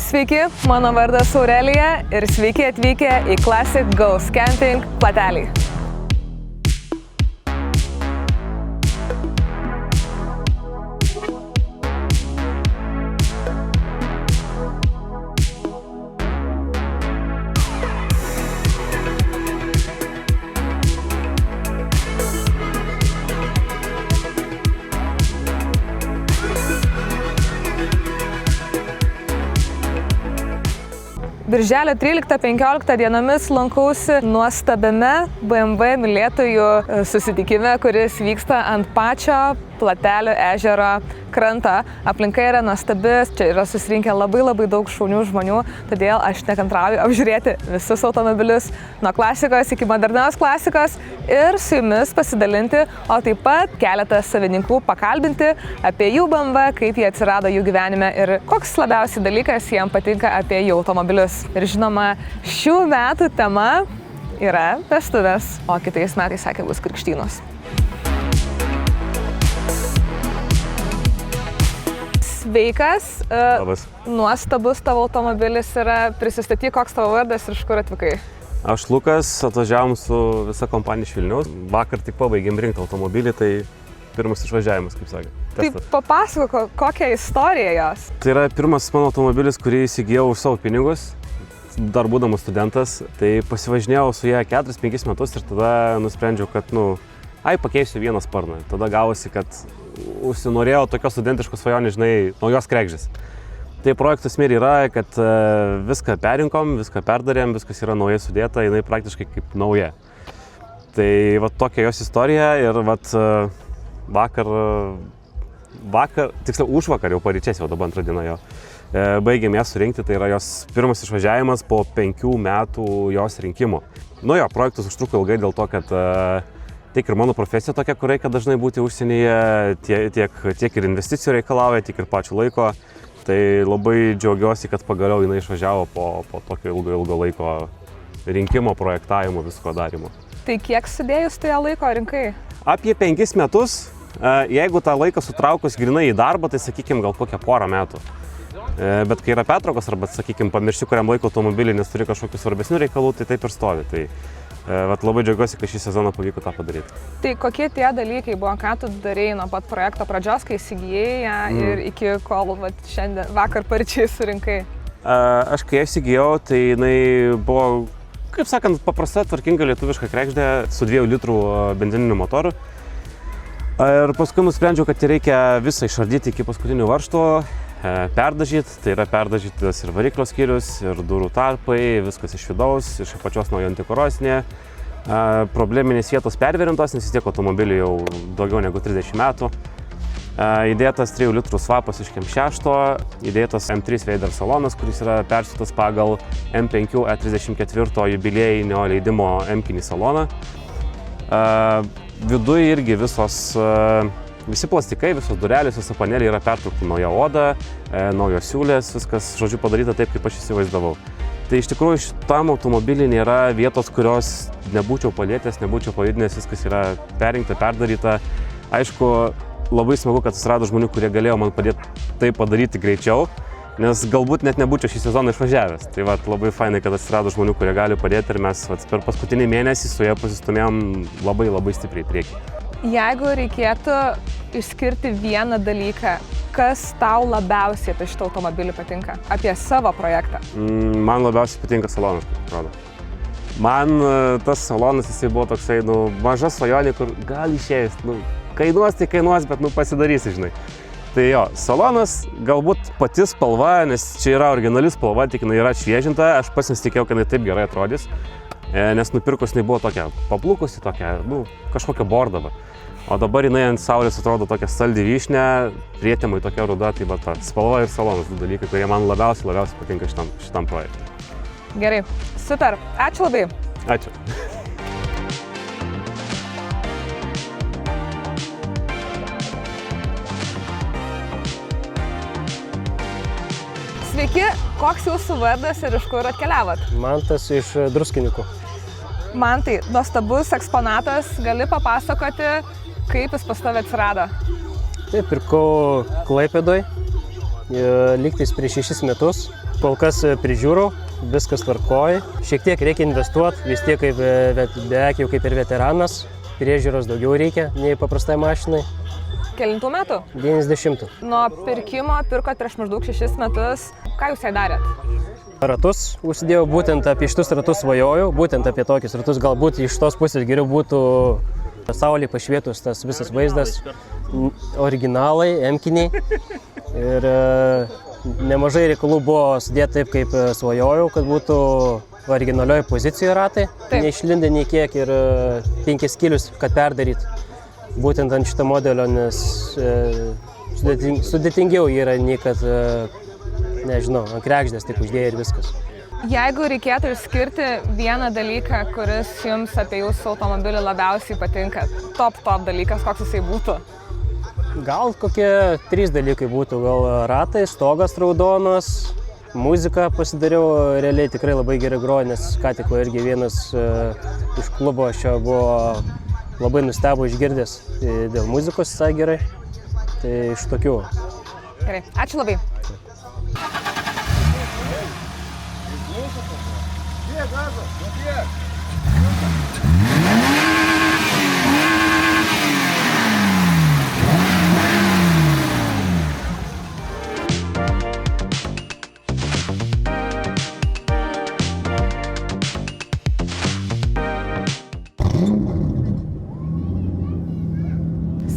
Sveiki, mano vardas Aurelija ir sveiki atvykę į Classic Ghost Camping Plateliai. Birželio 13-15 dienomis lankausi nuostabiame BMW mylėtojų susitikime, kuris vyksta ant pačio Platelių ežero krantą. Aplinka yra nuostabi, čia yra susirinkę labai daug šaunių žmonių, todėl aš nekantrauju apžiūrėti visus automobilius nuo klasikos iki modernios klasikos ir su jumis pasidalinti, o taip pat keletą savininkų pakalbinti apie jų BMW, kaip jie atsirado jų gyvenime ir koks labiausiai dalykas jiems patinka apie jų automobilius. Ir žinoma, šių metų tema yra vestuvės, o kitais metais, sakė, bus krikštynos. Sveikas, nuostabus tavo automobilis yra, prisistatyk, koks tavo vardas ir iš kur atvykai. Aš Lukas, atvažiavom su visa kompanija iš Vilniaus. Vakar tik pabaigėm rinkti automobilį, tai pirmas išvažiavimas, kaip sakė. Tai papasakok, kokią istoriją jos. Tai yra pirmas mano automobilis, kurį įsigijau už savo pinigus, dar būdamas studentas. Tai pasivažinėjau su ją 4-5 metus ir tada nusprendžiau, kad, pakeisiu vieną sparną. Tada gavosi, kad užsinorėjau tokios studentiškos svajonės, naujos kregždės. Tai projektas mir yra, kad viską perinkom, viską perdarėm, viskas yra naujai sudėta, jinai praktiškai kaip nauja. Tai tokia jos istorija ir užvakar jau paryčiais, jau dabar antrą dieną jo. Baigėm ją surinkti, tai yra jos pirmas išvažiavimas po 5 metų jos rinkimo. Projektas užtruko ilgai dėl to, kad tiek ir mano profesija tokia, kur reikia dažnai būti užsienyje, tiek ir investicijų reikalauja, tiek ir pačių laiko. Tai labai džiaugiuosi, kad pagaliau jinai išvažiavo po tokio ilgo laiko rinkimo, projektavimo, visko darimo. Tai kiek sudėjus tai laiko rinkai? Apie 5 metus. Jeigu tą laiką sutraukus grinai į darbą, tai sakykime gal kokią porą metų. Bet kai yra pertraukos arba, sakykime, pamiršti kuriam laiko automobilį, nes turi kažkokių svarbesnių reikalų, tai taip ir stovi. Tai labai džiaugiuosi, kad šį sezoną pavyko tą padaryti. Tai kokie tie dalykai buvo, ką tu darėjai nuo pat projekto pradžios, kai įsigijai ją ir iki kol šiandien vakar paryčiai surinkai? Aš kai įsigijau, tai jinai buvo, kaip sakant, paprasta, tvarkinga lietuviška kregždė su 2 litrų benzininiu motoru. Ir paskui nusprendžiau, kad reikia visą išardyti iki paskutinių varžtų, perdažyti, tai yra perdažytas ir variklio skyrius, ir durų tarpai, viskas iš vidaus, iš apačios nauja antikorosinė. Probleminės vietos perverintos, nes vis tiek automobiliui jau daugiau negu 30 metų. Įdėtas 3 litrų svapas iš KEM6, įdėtas M3 Veider salonas, kuris yra persiūtas pagal M5 E34 jubiliejinio leidimo M-kinį saloną. Viduje irgi visi plastikai, visos durelės, visa panelė yra pertraukta nauja oda, naujos siūlės, viskas, žodžiu, padaryta taip, kaip aš įsivaizdavau. Tai iš tikrųjų šitam automobilį nėra vietos, kurios nebūčiau palietęs, nebūčiau pajudinęs, viskas yra perinkta, perdaryta. Aišku, labai smagu, kad atsirado žmonių, kurie galėjo man padėti tai padaryti greičiau, nes galbūt net nebūčiau šį sezoną išvažiavęs. Tai labai fainai, kad atsirado žmonių, kurie gali padėti ir mes per paskutinį mėnesį su ja pasistumėjom labai stipriai į priekį. Jeigu reikėtų išskirti vieną dalyką, kas tau labiausiai apie šitą automobilį patinka, apie savo projektą? Man labiausiai patinka salonas, atrodo. Man tas salonas, jisai buvo toksai, maža svajonė, kur gal išėjęs, kainuos, tai kainuos, bet pasidarysi, žinai. Tai jo, salonas, galbūt pati spalva, nes čia yra originali spalva, tik jinai yra šviežinta, aš pats nesitikėjau, kad jinai taip gerai atrodys. Nes nupirkus jinai buvo tokia paplukusi, tokia, kažkokia bordava. O dabar jinai ant saulės atrodo tokia saldi vyšnė, prietemai tokia ruda, tai ta spalva ir salonas, 2 dalykai, kurie man labiausiai patinka šitam projektui. Gerai, super, ačiū labai. Ačiū. Sveiki, koks jūsų vardas ir iš kur atkeliavot? Mantas iš Druskininkų. Mantai, nuostabus eksponatas, gali papasakoti, kaip jis pas tave atsirado? Tai pirkau Klaipėdoj, lygtais prieš 6 metus. Kol kas prižiūrau, viskas tvarkoja. Šiek tiek reikia investuoti, vis tiek beveik jau kaip ir veteranas. Priežiūros daugiau reikia nei paprastai mašinai. Kelintų metų? 90. Nuo pirkimo pirkot prieš maždaug 6 metus. Ką jūs jai darėt? Ratus užsidėjau, būtent apie šitus ratus svajojau, būtent apie tokius ratus. Galbūt iš tos pusės geriau būtų saulė pašvietus tas visas vaizdas. Originalai, emkiniai. Ir nemažai reikalų buvo sudėti taip, kaip svajojau, kad būtų originalioje pozicijoje ratai. Taip. Neišlindę nei kiek ir 5 skylius, kad perdaryt būtent ant šito modelio, nes sudėtingiau yra nei kad, nežinau, ant kregždės tik uždėjai ir viskas. Jeigu reikėtų išskirti vieną dalyką, kuris jums apie jūsų automobilį labiausiai patinka, top dalykas, koks jisai būtų? Gal kokie 3 dalykai būtų, gal ratai, stogas raudonas, muzika pasidariau, realiai tikrai labai gerai groja, nes ką tik irgi vienas iš klubo šio buvo labai nustebo išgirdęs dėl muzikos visai gerai, tai iš tokių. Gerai, ačiū labai.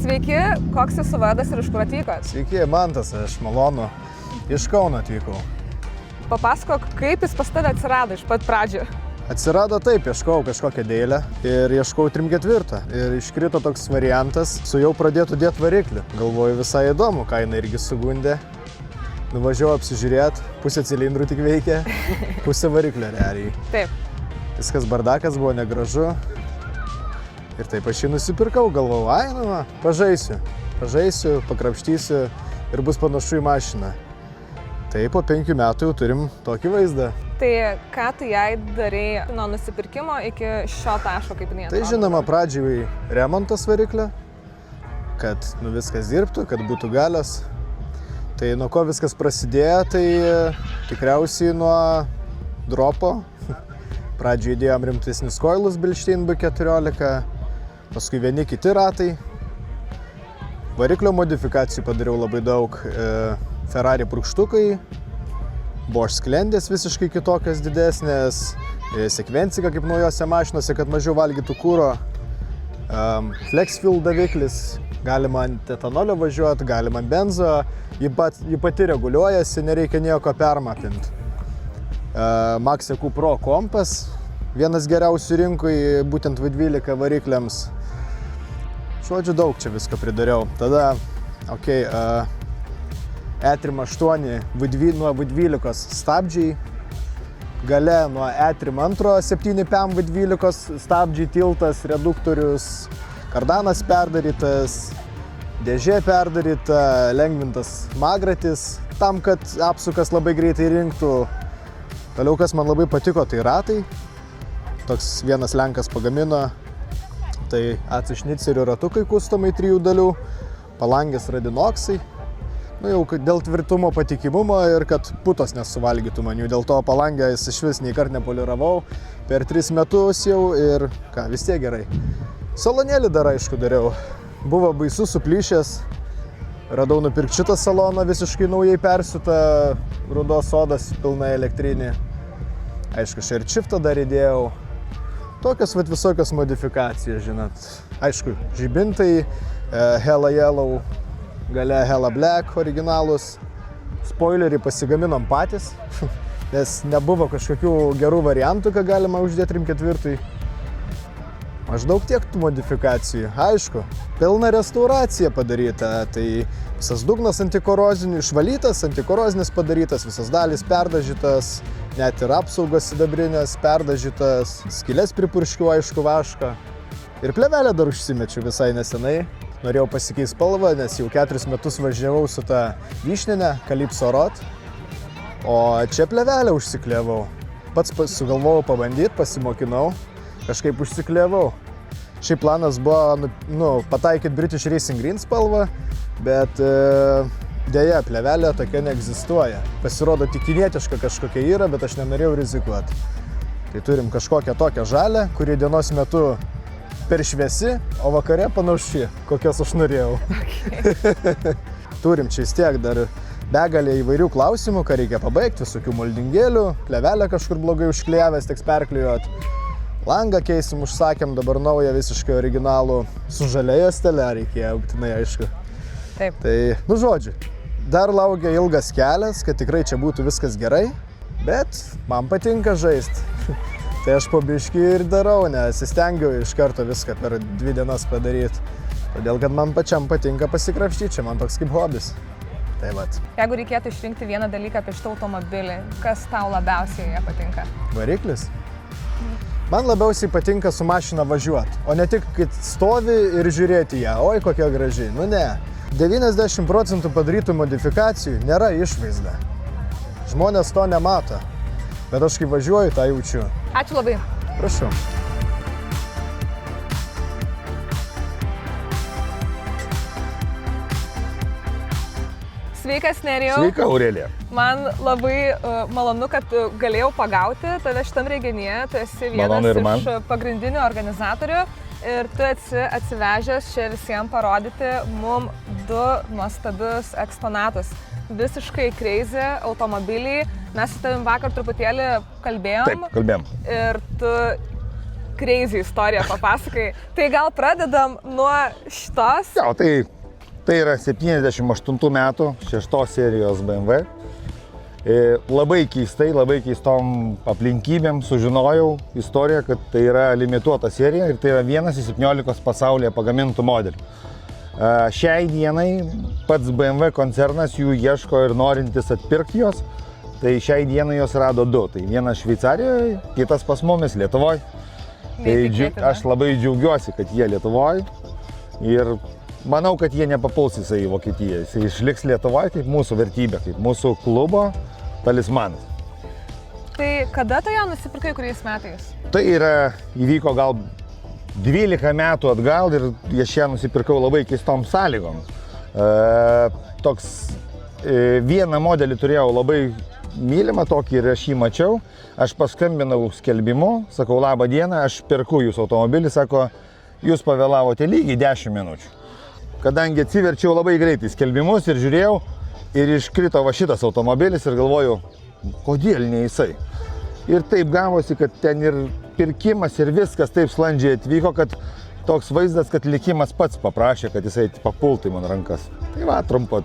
Sveiki, koks jūsų vardas ir iš kur atvykot? Sveiki, Mantas, aš malonu. Iš Kauno atvykau. Papasakok, kaip jis pas tave atsirado iš pat pradžių? Atsirado taip, ieškau kažkokią dėlę ir ieškau 3/4. Ir iškrito toks variantas, su jau pradėtų dėti variklį. Galvoju, visai įdomu, kaina irgi sugundė. Nuvažiavau apsižiūrėti, pusė cilindrų tik veikia, pusė variklio realiai. Taip. Viskas bardakas, buvo negražu. Ir taip aš jį nusipirkau, galvojau, ai, nu, pažaisiu, pakrapštysiu ir bus panašu į mašiną. Tai po 5 metų jau turim tokį vaizdą. Tai ką tu jai darei nuo nusipirkimo iki šio taško, kaip jinai atrodo? Tai žinoma, pradžiai remontas variklio, kad viskas dirbtų, kad būtų galios. Tai nuo ko viskas prasidėjo, tai tikriausiai nuo dropo. Pradžiai įdėjom rimtesnius koilus Bilstein B14, paskui vieni kiti ratai. Variklio modifikacijų padariau labai daug. Ferrari purkštukai, Bosch sklendės visiškai kitokios didesnės, sekvencika kaip naujose mašinose, kad mažiau valgytų kuro. Flexfuel daviklis, galima ant etanolio važiuoti, galima ant benzo, ji pati reguliuojasi, nereikia nieko permatinti. Maxia Q Pro kompas, vienas geriausių rinkui, būtent V12 varikliams. Žodžiu, daug čia visko pridariau. Tada, E38 nuo V12 stabdžiai, gale nuo E32 7PM V12 stabdžiai, tiltas, reduktorius, kardanas perdarytas, dėžė perdaryta, lengvintas magratis, tam, kad apsukas labai greitai rinktų. Toliau, kas man labai patiko, tai ratai. Toks vienas lenkas pagamino. Tai AC Šnicerių ratukai kustomai 3 dalių, palangės radinoksai. Jau dėl tvirtumo, patikimumo ir kad putos nesuvalgytų man jų. Dėl to palangės iš vis nei kart nepoliravau per 3 metus jau ir vis tiek gerai. Salonėlį dar aišku dariau. Buvo baisu suplyšęs. Radau nupirkti šitą saloną visiškai naujai persiūtą, rudos sodas, pilna elektrinį. Aišku, share shiftą dar įdėjau. Tokios visokios modifikacijos, žinot. Aišku, žibintai, Hella Yellow, gale Hella Black originalus. Spoilerį pasigaminom patys, nes nebuvo kažkokių gerų variantų, ką galima uždėti 3/4. Maždaug tiek tų modifikacijų. Aišku, pilna restauracija padaryta, tai visas dugnas antikorozinių išvalytas, antikorozinis padarytas, visas dalys perdažytas, net ir apsaugos sidabrinės perdažytas, skylės pripurškiau, aišku, vašką. Ir plėvelę dar užsimečiau visai nesenai. Norėjau pasikeisti spalvą, nes jau 4 metus važiavau su ta vyšninė Calypso Rot, o čia plėvelę užsikliavau. Pats sugalvojau pabandyti, pasimokinau, kažkaip užsikliavau. Šiaip planas buvo pataikyti British Racing Green spalvą, bet Dėja, plėvelė tokia neegzistuoja. Pasirodo, tik kinietiška kažkokia yra, bet aš nenorėjau rizikuoti. Tai turim kažkokią tokią žalę, kuri dienos metu per šviesi, o vakare panaši, kokias aš norėjau. Okay. Turim čia vis tiek dar begalė įvairių klausimų, ką reikia pabaigti, visokių moldingėlių, plėvelę kažkur blogai užkliavęs, teks perklijuot. Langą keisim, užsakėm dabar naują visiškai originalų, su žalia juostele reikėjo, būtinai aišku. Taip. Tai, žodžiu, dar laukia ilgas kelias, kad tikrai čia būtų viskas gerai, bet man patinka žaisti. Tai aš po biškį ir darau, nesistengiu iš karto viską per 2 dienas padaryti. Todėl, kad man pačiam patinka pasikrapštyti, čia man toks kaip hobis. Tai vat. Jeigu reikėtų išrinkti vieną dalyką apie šitą automobilį, kas tau labiausiai patinka? Variklis. Man labiausiai patinka su mašina važiuoti, o ne tik, kad stovi ir žiūrėti ją. Oi, kokia graži. Nu ne. 90% padarytų modifikacijų nėra išvaizda. Žmonės to nemato. Bet aš kai važiuoju, tą jaučiu. Ačiū labai. Prašau. Sveikas, Nerijau. Sveika, Aurelija. Man labai malonu, kad galėjau pagauti tave šitam renginyje. Tu esi vienas iš pagrindinių organizatorių ir tu esi atsivežęs čia visiems parodyti mum 2 nuostabius eksponatus. Visiškai crazy automobiliai. Mes su tavim vakar truputėlį kalbėjom. Taip, kalbėjom. Ir tu crazy istoriją papasakai. Tai gal pradedam nuo šitos? Jo, tai yra 78 metų 6 serijos BMW. Labai keistai, labai keistom aplinkybėm sužinojau istoriją, kad tai yra limituota serija ir tai yra vienas iš 17 pasaulyje pagamintų modelių. Šiai dienai pats BMW koncernas jų ieško ir norintis atpirkti jos, tai šiai dienai jos rado 2. Tai vienas Šveicarijoje, kitas pas mumis Lietuvoje. Tai aš labai džiaugiuosi, kad jie Lietuvoje ir manau, kad jie nepapuls į Vokietiją. Jis išliks Lietuvoje kaip mūsų vertybė, kaip mūsų klubo talismanas. Tai kada tu ją nusipirkai, kuriais metais? Tai įvyko gal 12 metų atgal ir aš ją nusipirkau labai keistom sąlygom. Vieną modelį turėjau labai mylimą tokį ir aš jį mačiau. Aš paskambinau skelbimu, sakau, labą dieną, aš perku jūsų automobilį, sako, jūs pavėlavote lygiai 10 minučių. Kadangi atsiverčiau labai greitai skelbimus ir žiūrėjau ir iškrito va šitas automobilis ir galvoju, kodėl ne jisai. Ir taip gavosi, kad ten ir pirkimas ir viskas taip sklandžiai atvyko, kad toks vaizdas, kad likimas pats paprašė, kad jisai papultų į man rankas. Tai va, trumpa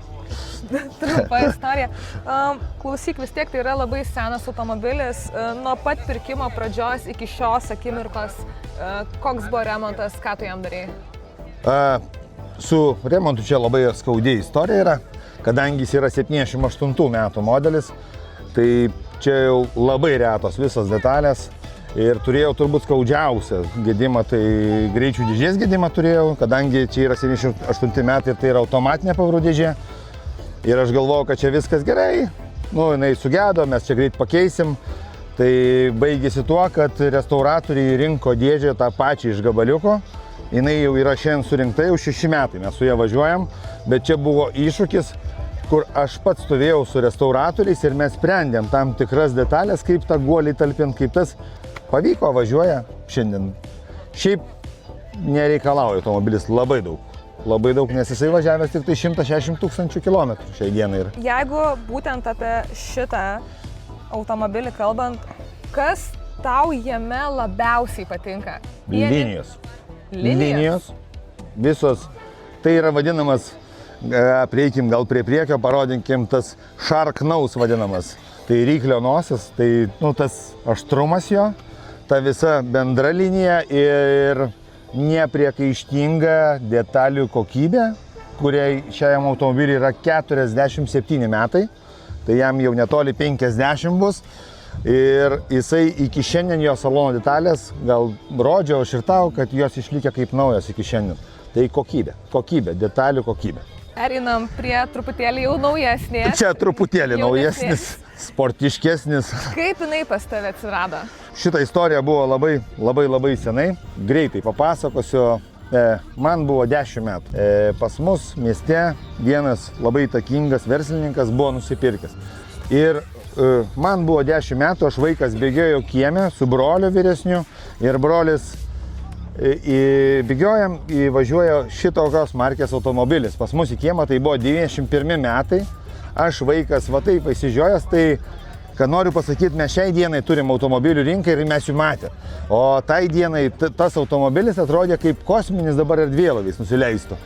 istorija. Klausyk, vis tiek tai yra labai senas automobilis. Nuo pat pirkimo pradžios iki šios akimirkos, koks buvo remontas, ką tu jam darėjai? Su remontu čia labai skaudi istorija yra, kadangi jis yra 78 metų modelis, tai čia jau labai retos visos detalės ir turėjau turbūt skaudžiausią gedimą, tai greičių dėžės gedimą turėjau, kadangi čia yra 78 metai ir tai yra automatinė pavarų dėžė. Ir aš galvojau, kad čia viskas gerai, jinai sugedo, mes čia greit pakeisim. Tai baigėsi tuo, kad restauratoriai rinko dėžę tą pačią iš gabaliuko. Jinai jau yra šiandien surinkta, jau 6 metai mes su ją važiuojam, bet čia buvo iššūkis, kur aš pats stovėjau su restauratoriais ir mes sprendėm tam tikras detalės, kaip tą guolį talpinti, kaip tas pavyko, važiuoja šiandien. Šiaip nereikalauja automobilis labai daug, nes jisai važiavęs tik tai 160 000 kilometrų šiai dienai. Jeigu būtent apie šitą automobilį kalbant, kas tau jame labiausiai patinka? Linijos. Visos. Tai yra vadinamas, prieikim gal prie priekio, parodinkim tas shark nose vadinamas. Tai ryklio nosis, tai tas aštrumas jo, ta visa bendra linija ir nepriekaištinga detalių kokybė, kuriai šiam automobiliui yra 47 metai, tai jam jau netoli 50 bus. Ir jisai iki šiandien jo salono detalės, gal rodžiau aš ir tau, kad jos išlikę kaip naujos iki šiandien. Tai kokybė, detalių kokybė. Pereinam prie truputėlį jau naujesnės. Čia truputėlį naujesnis, sportiškesnis. Kaip jinai pas tave atsirado? Šitą istoriją buvo labai senai, greitai papasakosiu. man buvo 10 metų. Pas mus mieste vienas labai įtakingas verslininkas buvo nusipirkęs. Ir man buvo 10 metų, aš vaikas bėgėjau kieme su broliu vyresniu ir brolis bėgiojam, įvažiuoja šitokios markės automobilis. Pas mus į kiemą tai buvo 91 metai, aš vaikas va taip įsižiojęs, tai kad noriu pasakyti, mes šiai dienai turim automobilių rinką ir mes jų matė. O tai dienai tas automobilis atrodė kaip kosminis dabar erdvėlaivis nusileistų.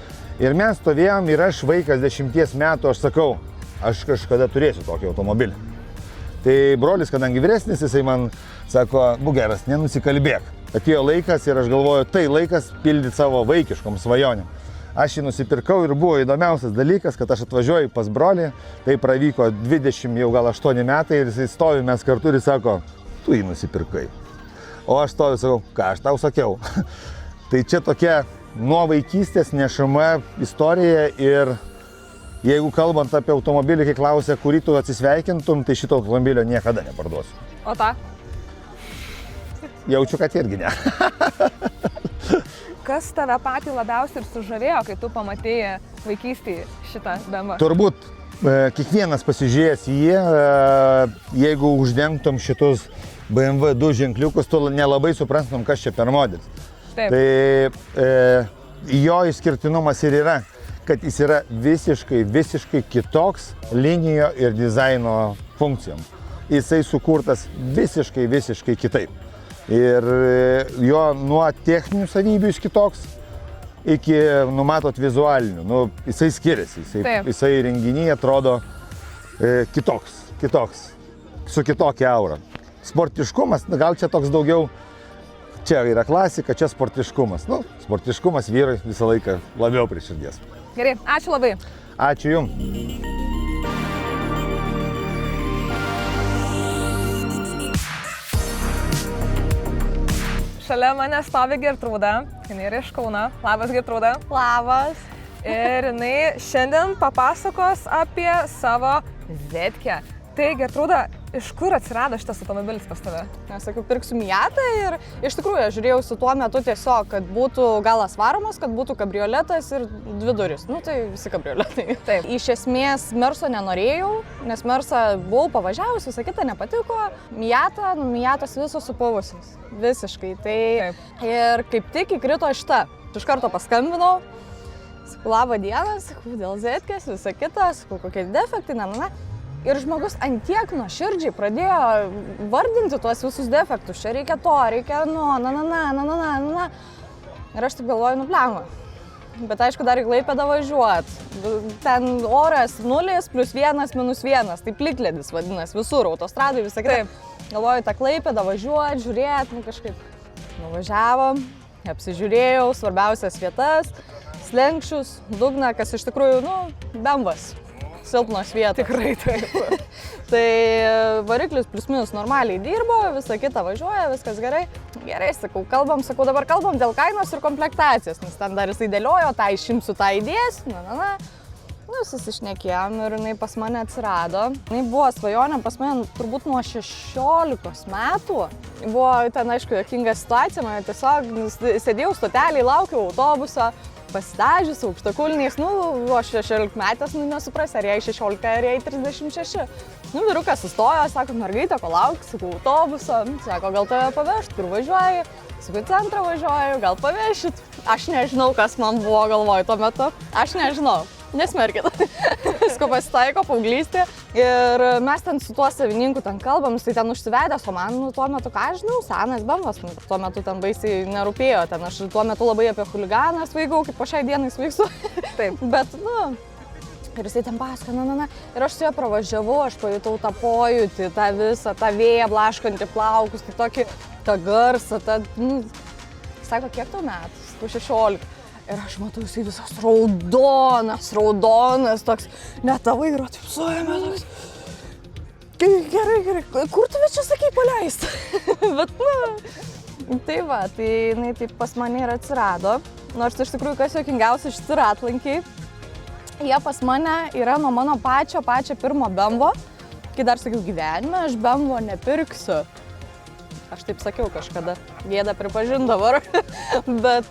Ir mes stovėjom ir aš vaikas 10 metų, aš sakau, aš kažkada turėsiu tokį automobilį. Tai brolis, kadangi vyresnis, jisai man sako, būk geras, nenusikalbėk. Atėjo laikas ir aš galvoju, tai laikas pildyti savo vaikiškom svajonėm. Aš jį nusipirkau ir buvo įdomiausias dalykas, kad aš atvažiuoju pas brolį, tai pravyko 20 jau gal 8 metai ir jisai stovi mes kartu ir sako, tu jį nusipirkai. O aš stoviu, sakau, ką aš tau sakiau. Tai čia tokia nuo vaikystės nešama istorija ir jeigu kalbant apie automobilį, kai klausia, kurį tu atsisveikintum, tai šito automobilio niekada neparduosiu. O tą? Jaučiu, kad irgi ne. Kas tave patį labiausiai ir sužavėjo, kai tu pamatėjai vaikystėje šitą BMW? Turbūt kiekvienas pasižiūrėjęs į jį, jeigu uždengtum šitus BMW 2 ženkliukus, tu nelabai suprantum, kas čia per modelis. Taip. Tai jo išskirtinumas ir yra, kad jis yra visiškai kitoks linijo ir dizaino funkcijom. Jisai sukurtas visiškai kitaip. Ir jo nuo techninių savybių jis kitoks iki, numatot, vizualinių. Nu, jisai skiriasi, jisai renginyje atrodo kitoks, su kitokia aura. Sportiškumas, gal čia toks daugiau, čia yra klasika, čia sportiškumas. Nu, sportiškumas vyrai visą laiką labiau prie širdies. Gerai, ačiū labai. Ačiū Jums. Šalia mane stovi Gertrūda, jinai yra iš Kauno. Labas, Gertrūda. Labas. Ir jinai šiandien papasakos apie savo Zetkę. Tai, Gertrūda, iš kur atsirado šitas automobilis pas tave? Aš sakiau, pirksiu Miatą ir iš tikrųjų aš žiūrėjau su tuo metu tiesiog, kad būtų galas varomas, kad būtų kabrioletas ir 2 durys. Nu tai visi kabrioletai. Taip. Iš esmės Merso nenorėjau, nes Mersą buvau pavažiavus, visą kitą nepatiko. Miatas visos supuvusios. Visiškai. Tai Taip. Ir kaip tik įkrito šitą. Iš karto paskambinau. Sakau, labą dieną, sakau, dėl Zetkės, visą kitą, sakau, kokie defektai, Ir žmogus antiek nuoširdžiai pradėjo vardinti tuos visus defektus. Čia reikia to, reikia Ir aš taip galvoju, blemba. Bet aišku, dar į Klaipėdą važiuot. Ten oras 0 + 1 - -1. Tai plikledis vadinasi visur, autostradai, visą kitą. Galvoju, tą Klaipėdą važiuot, žiūrėt, kažkaip. Nuvažiavom, apsižiūrėjau svarbiausias vietas, slenkščius, dugną, kas iš tikrųjų, bembas. Silpnos vietos. Tikrai taip. Tai variklis plius-minus normaliai dirbo, visą kitą važiuoja, viskas gerai. Gerai, sakau, dabar kalbam dėl kainos ir komplektacijos, nes ten dar jisai dėliojo, tą išimsiu, tą įdėsiu, susišnekėjom ir jinai pas mane atsirado. Jinai buvo svajonė pas mane turbūt nuo 16 metų. Buvo ten, aišku, juokinga situacija, man tiesiog sėdėjau stotelėj, laukiau autobuso. Pasidažius, aukštakulniais, aš 16 metės, nesuprasi, ar jai 16, ar jai 36. Vyrukas sustojo, sako, mergaitė, ko lauks, sakau, autobuso, sako, gal tave pavežt, kur važiuoji, sakau, į centrą važiuoju, gal pavešit. Aš nežinau, kas man buvo galvoj tuo metu, aš nežinau, nesmerkit. Visko pasitaiko, paauglystė. Ir mes ten su tuo savininku ten kalbam, jis ten užsivedęs, o man tuo metu, ką aš žinau, senas bembas, tuo metu ten baisiai nerūpėjo, ten aš tuo metu labai apie chuliganą svaigau, kaip po šiai dienai svaigsiu. Taip, bet, ir jisai ten pasakoja, ir aš su juo pravažiavau, aš pajutau tą pojūtį, tą visą, tą vėją blaškantį plaukus, tai tokį, tą garsą, sako, kiek tau metų? Sakau, 16. Ir aš matau, jisai visas raudonas, toks, net tą vairą taip suėmė, toks. Gerai, kur tu čia sakai paleist? Bet, tai va, tai jinai taip pas mane ir atsirado. Nors iš tikrųjų, kas juokingiausia, šiti ratlankiai, jie pas mane yra nuo mano pačio pirmo bemvo. Kai dar sakiau, gyvenime aš bemvo nepirksiu. Aš taip sakiau kažkada, gėda pripažint dabar. Bet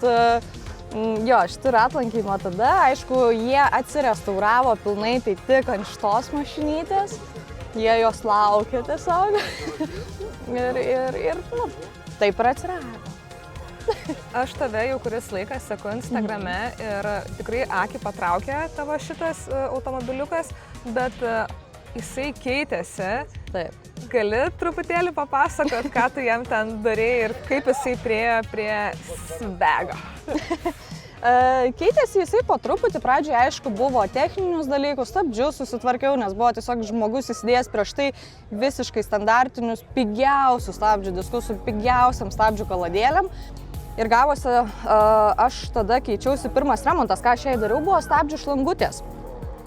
Jo, šitą ratlankį nuo tada, aišku, jie atsirestauravo pilnai, tai tik ant šitos mašinytės, jie jos laukia tiesiog ir nu, taip ir atsirado. Aš tave jau kuris laikas seku Instagrame ir tikrai akį patraukė tavo šitas automobiliukas, bet jisai keitėsi. Taip. Gali truputėlį papasakot, ką tu jam ten darėjai ir kaip jisai priėjo prie svego? Keitėsi jisai po truputį, pradžioje aišku buvo techninius dalykus, stabdžius susitvarkiau, nes buvo tiesiog žmogus įsidėjęs prieš tai visiškai standartinius, pigiausius stabdžių diskus su pigiausiam stabdžių kaladėlėm. Ir gavosi, aš tada keičiausi, pirmas remontas, ką aš jai dariau, buvo stabdžių šlangutės,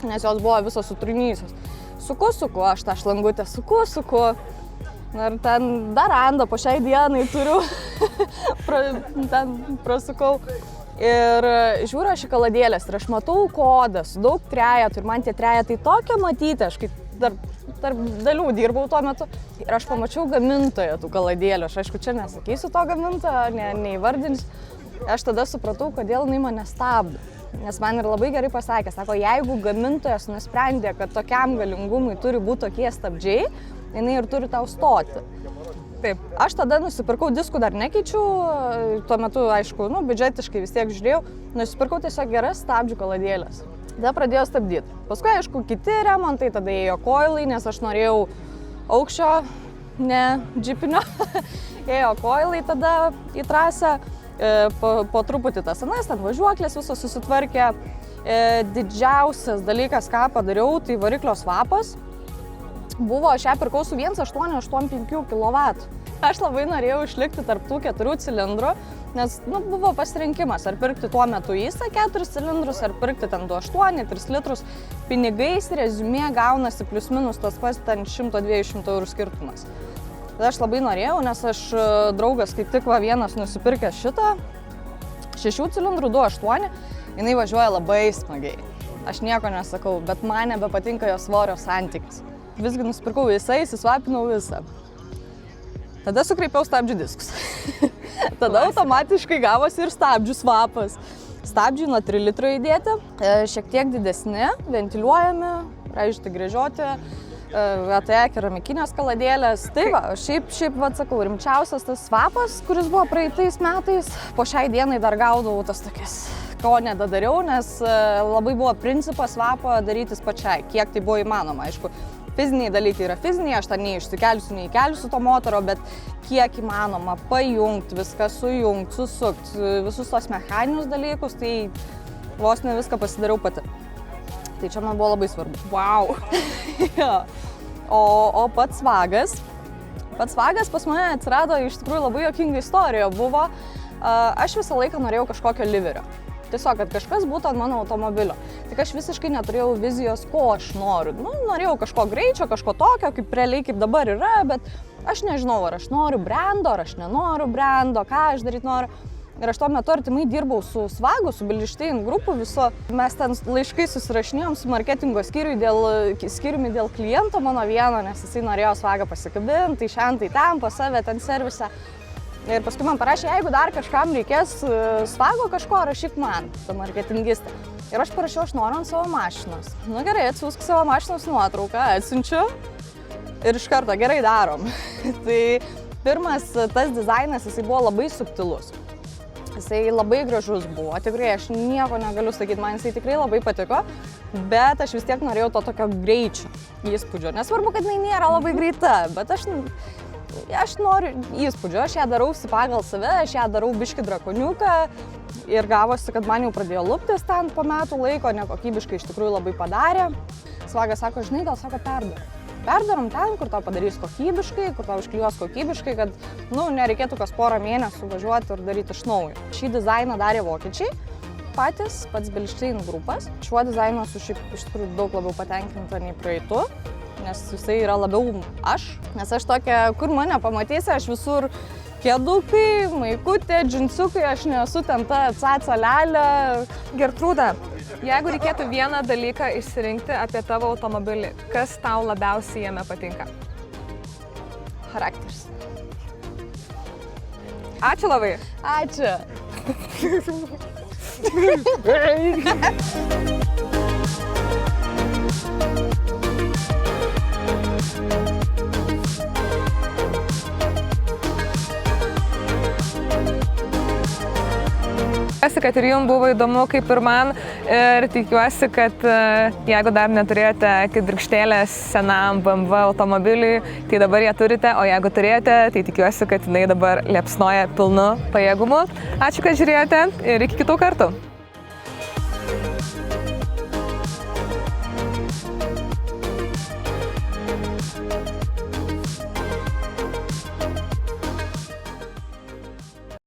nes jos buvo visos sutrinysios. Suku, aš tą šlangutę suku. Ir ten dar randą po šiai dienai turiu, ten prasukau. Ir žiūriu aš į kaladėlės ir aš matau kodą su daug trejetų ir man tie trejetai tokie matyti, aš kaip tarp dalių dirbau tuo metu. Ir aš pamačiau gamintoją tų kaladėlių, aš aišku čia nesakysiu to gamintojo, neįvardinsiu. Aš tada supratau, kodėl jinai mane stabdo. Nes man ir labai gerai pasakė, sako, jeigu gamintojas nusprendė, kad tokiam galingumui turi būti tokie stabdžiai, jinai ir turi tau stoti. Taip, aš tada nusipirkau diskų, dar nekeičiau, tuo metu, aišku, biudžetiškai vis tiek žiūrėjau, nusipirkau tiesiog geras stabdžių kaladėlės. Tada pradėjau stabdyti. Paskui, aišku, kiti remontai, tada ėjo koilai, nes aš norėjau aukščio, ne džipinio, ėjo koilai tada į trasą. Po truputį tas anas, ten važiuoklės visos susitvarkė. Didžiausias dalykas, ką padariau, tai variklio svapas. Buvo, aš ją pirkau su 1,885 kW. Aš labai norėjau išlikti tarp tų 4 cilindrų, nes buvo pasirinkimas, ar pirkti tuo metu įsą 4 cilindrus, ar pirkti ten 2,8, 3 litrus. Pinigais reziumė gaunasi plius minus tas pats ten 100-200 eurų skirtumas. Tada aš labai norėjau, nes aš draugas kaip tik vienas nusipirkęs šitą 6 cilindrų 2,8, jinai važiuoja labai smagiai. Aš nieko nesakau, bet man nebepatinka jos svorio santykis. Visgi nusipirkau visą, įsisvapinau visą. Tada sukreipiau stabdžių diskus. Tada automatiškai gavosi ir stabdžių svapas. Stabdžiai nuo 3 litro įdėti, šiek tiek didesni, ventiliuojami, raižyti gręžioti. VTE keramikinės kaladėlės. Tai va, šiaip sakau, rimčiausias tas svapas, kuris buvo praeitais metais. Po šiai dienai dar gaudavau tas tokias, ko nedadariau, nes labai buvo principas svapą darytis pačiai, kiek tai buvo įmanoma. Aišku, fiziniai dalykai yra fiziniai, aš ten neišsikelsiu, neįkelsiu to motoro, bet kiek įmanoma pajungti, viską sujungti, susukti, visus tos mechaninius dalykus, tai vos ne viską pasidariau pati. Tai čia man buvo labai svarbu. Wow! Ja. O pats vagas pas mane atsirado iš tikrųjų labai juokinga istorija buvo. Aš visą laiką norėjau kažkokio liverio. Tiesiog, kad kažkas būtų ant mano automobilio. Tik aš visiškai neturėjau vizijos, ko aš noriu. Norėjau kažko greičio, kažko tokio, kaip realiai kaip dabar yra, bet aš nežinau, ar aš noriu brendo, ar aš nenoriu brendo, ką aš daryti noriu. Ir aš tuo metu artimai dirbau su Svagu, su Bildištein grupu viso. Mes ten laiškai susirašinėjom su marketingo skyriumi dėl kliento mano vieno, nes jisai norėjo Svagą pasikabinti, tai šiandien, tai ten, pas save, ten servise. Ir paskui man parašė, jeigu dar kažkam reikės Svago kažko, rašyk man, ta marketingistė. Ir aš parašiau, aš noriu ant savo mašinos. Gerai, atsiųsk savo mašinos nuotrauką, atsiunčiu ir iš karto gerai darom. Tai pirmas tas dizainas, jisai buvo labai subtilus. Jisai labai gražus buvo, tikrai aš nieko negaliu sakyti, man jisai tikrai labai patiko, bet aš vis tiek norėjau to tokio greičio įspūdžio. Nesvarbu, kad jinai nėra labai greita, bet aš noriu įspūdžio, aš ją darausi pagal save, aš ją darau biškį drakoniuką ir gavosi, kad man jau pradėjo luptis ten po metų laiko, nekokybiškai iš tikrųjų labai padarė. Svagas sako, žinai, gal sako perdarom ten, kur tau padarys kokybiškai, kur tau užklijuos kokybiškai, kad nereikėtų kas porą mėnesių važiuoti ir daryti iš naujo. Šį dizainą darė vokiečiai, pats Bildištein grupas. Šiuo dizainu esu šiaip iš tikrųjų daug labiau patenkinta nei praeitu, nes jisai yra labiau aš. Nes aš tokia, kur mane pamatysi, aš visur kėdukai, maikutė, džinsiukai, aš nesu ten ta caca lelė. Gertrūda, jeigu reikėtų vieną dalyką išsirinkti apie tavo automobilį, kas tau labiausiai jame patinka? Charakteris. Ačiū labai. Ačiū. Tikiuosi, kad ir jums buvo įdomu kaip ir man ir tikiuosi, kad jeigu dar neturėjote kibirkštėlės senam BMW automobiliui, tai dabar ją turite, o jeigu turėjote, tai tikiuosi, kad jinai dabar liepsnoja pilnu pajėgumu. Ačiū, kad žiūrėjote ir iki kitų kartų.